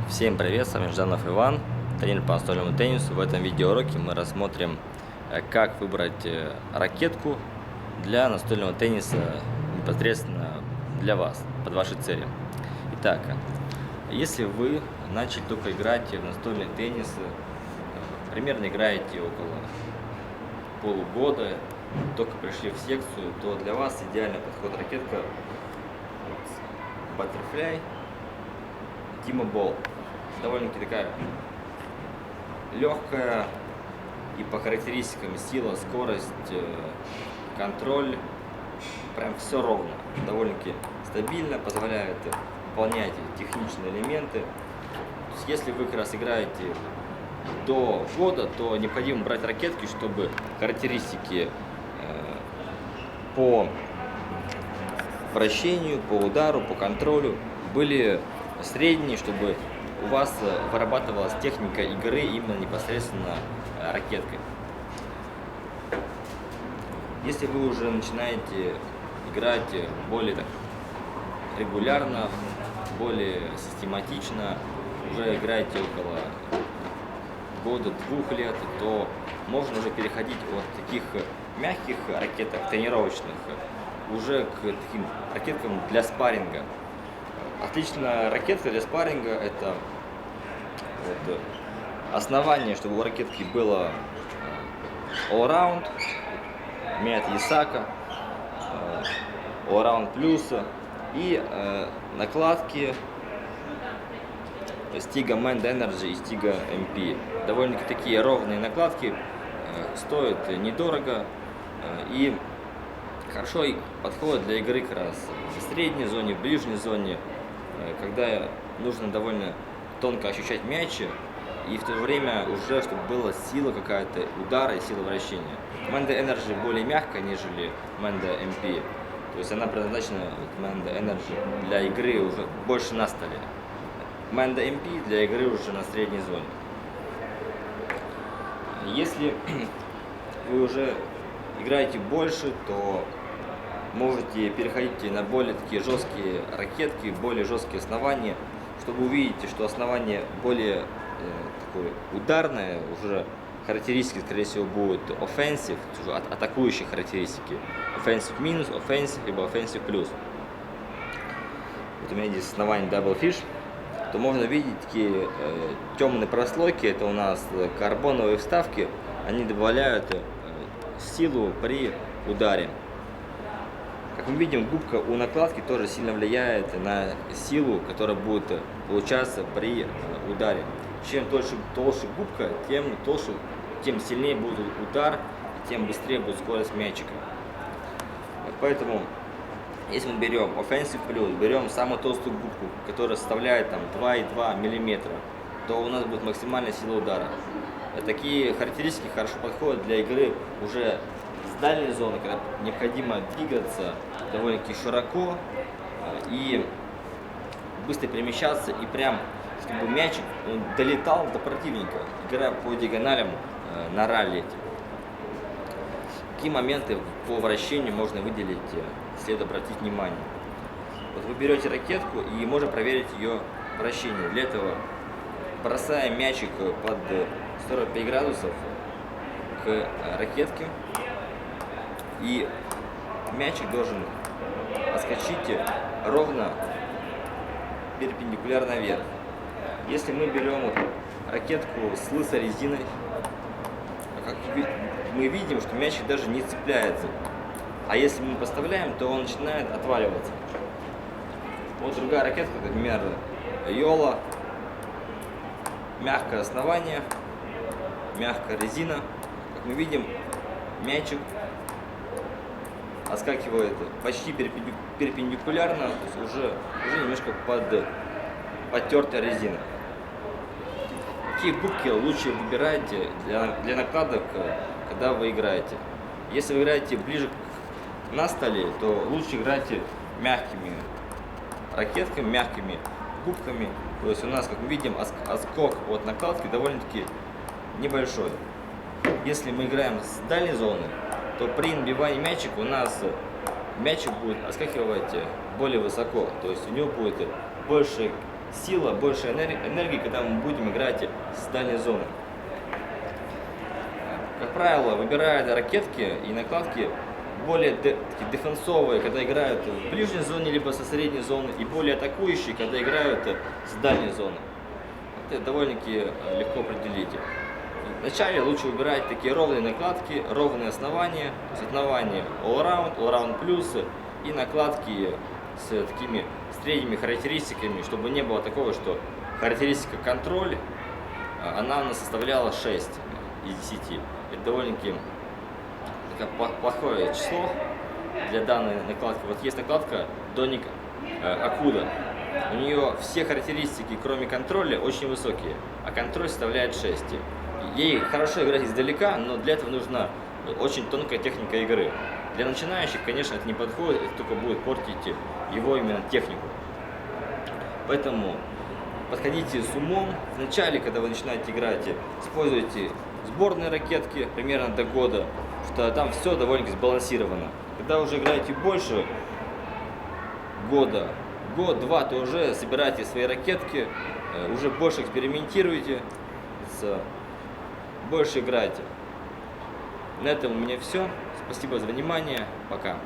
Всем привет, с вами Жданов Иван, тренер по настольному теннису. В этом видеоуроке мы рассмотрим, как выбрать ракетку для настольного тенниса непосредственно для вас, под ваши цели. Итак, если вы начали только играть в настольный теннис, примерно играете около полугода, только пришли в секцию, то для вас идеальный подход ракетка Butterfly T-Mobile. Довольно-таки такая легкая и по характеристикам сила, скорость, контроль, прям все ровно, довольно-таки стабильно, позволяет выполнять техничные элементы. То есть, если вы как раз играете до года, то необходимо брать ракетки, чтобы характеристики по вращению, по удару, по контролю были средние, чтобы у вас вырабатывалась техника игры именно непосредственно ракеткой. Если вы уже начинаете играть более регулярно, более систематично, уже играете около года-двух лет, то можно уже переходить от таких мягких ракеток, тренировочных, уже к таким ракеткам для спарринга. Отличная ракетка для спарринга — это основание, чтобы у ракетки было all-round, Мият Ясака, all-round плюс и накладки Stiga Mend Energy и Stiga MP. Довольно-таки такие ровные накладки, стоят недорого и хорошо подходят для игры как раз в средней зоне, в ближней зоне, когда нужно довольно тонко ощущать мяч, и в то же время уже, чтобы была сила какая-то удара и сила вращения. Menda Energy более мягкая, нежели Menda MP. То есть она предназначена, Menda Energy, для игры уже больше на столе. Menda MP для игры уже на средней зоне. Если вы уже играете больше, то можете переходить на более такие жесткие ракетки, более жесткие основания, чтобы увидеть, что основание более такое ударное, уже характеристики, скорее всего, будут offensive, атакующие характеристики. Offensive минус, offensive, либо offensive плюс. Вот у меня здесь основание double fish, то можно видеть такие темные прослойки, это у нас карбоновые вставки, они добавляют силу при ударе. Как мы видим, губка у накладки тоже сильно влияет на силу, которая будет получаться при ударе. Чем толще губка, тем сильнее будет удар, тем быстрее будет скорость мячика. Поэтому, если мы берем Offensive плюс, берем самую толстую губку, которая составляет 2,2 мм, то у нас будет максимальная сила удара. Такие характеристики хорошо подходят для игры уже с дальней зоны, когда необходимо двигаться довольно-таки широко и быстро перемещаться, и прям, чтобы мячик долетал до противника, играя по диагоналям на ралли. Какие моменты по вращению можно выделить, следует обратить внимание. Вот вы берете ракетку и можно проверить ее вращение. Для этого бросаем мячик под 45 градусов к ракетке, и мячик должен отскочить ровно перпендикулярно вверх. Если мы берем ракетку с лысой резиной, как мы видим, что мячик даже не цепляется. А если мы поставляем, то он начинает отваливаться. Вот другая ракетка, например, Йола. Мягкое основание, мягкая резина. Как мы видим, мячик отскакивает почти перпендикулярно, то есть уже немножко подтертая резина. Какие губки лучше выбирать для накладок, когда вы играете? Если вы играете ближе на столе, то лучше играйте мягкими ракетками, мягкими губками. То есть у нас, как мы видим, отскок от накладки довольно-таки небольшой. Если мы играем с дальней зоны, то при набивании мячика у нас мячик будет отскакивать более высоко, то есть у него будет больше сила, больше энергии, когда мы будем играть с дальней зоны. Как правило, выбирают ракетки и накладки более такие дефенсовые, когда играют в ближней зоне, либо со средней зоны, и более атакующие, когда играют с дальней зоны. Это довольно-таки легко определить. Вначале лучше выбирать такие ровные накладки, ровные основания, основания all-round плюсы и накладки с такими средними характеристиками, чтобы не было такого, что характеристика контроль, она у нас составляла 6 из 10. Это довольно-таки плохое число для данной накладки. Вот есть накладка Доник Акуда. У нее все характеристики, кроме контроля, очень высокие, а контроль составляет 6. Ей хорошо играть издалека, но для этого нужна очень тонкая техника игры. Для начинающих, конечно, это не подходит, это только будет портить его именно технику. Поэтому подходите с умом. Вначале, когда вы начинаете играть, используйте сборные ракетки примерно до года, что там все довольно-таки сбалансировано. Когда уже играете больше года, год-два, то уже собирайте свои ракетки, уже больше экспериментируйте, больше играйте. На этом у меня все. Спасибо за внимание. Пока.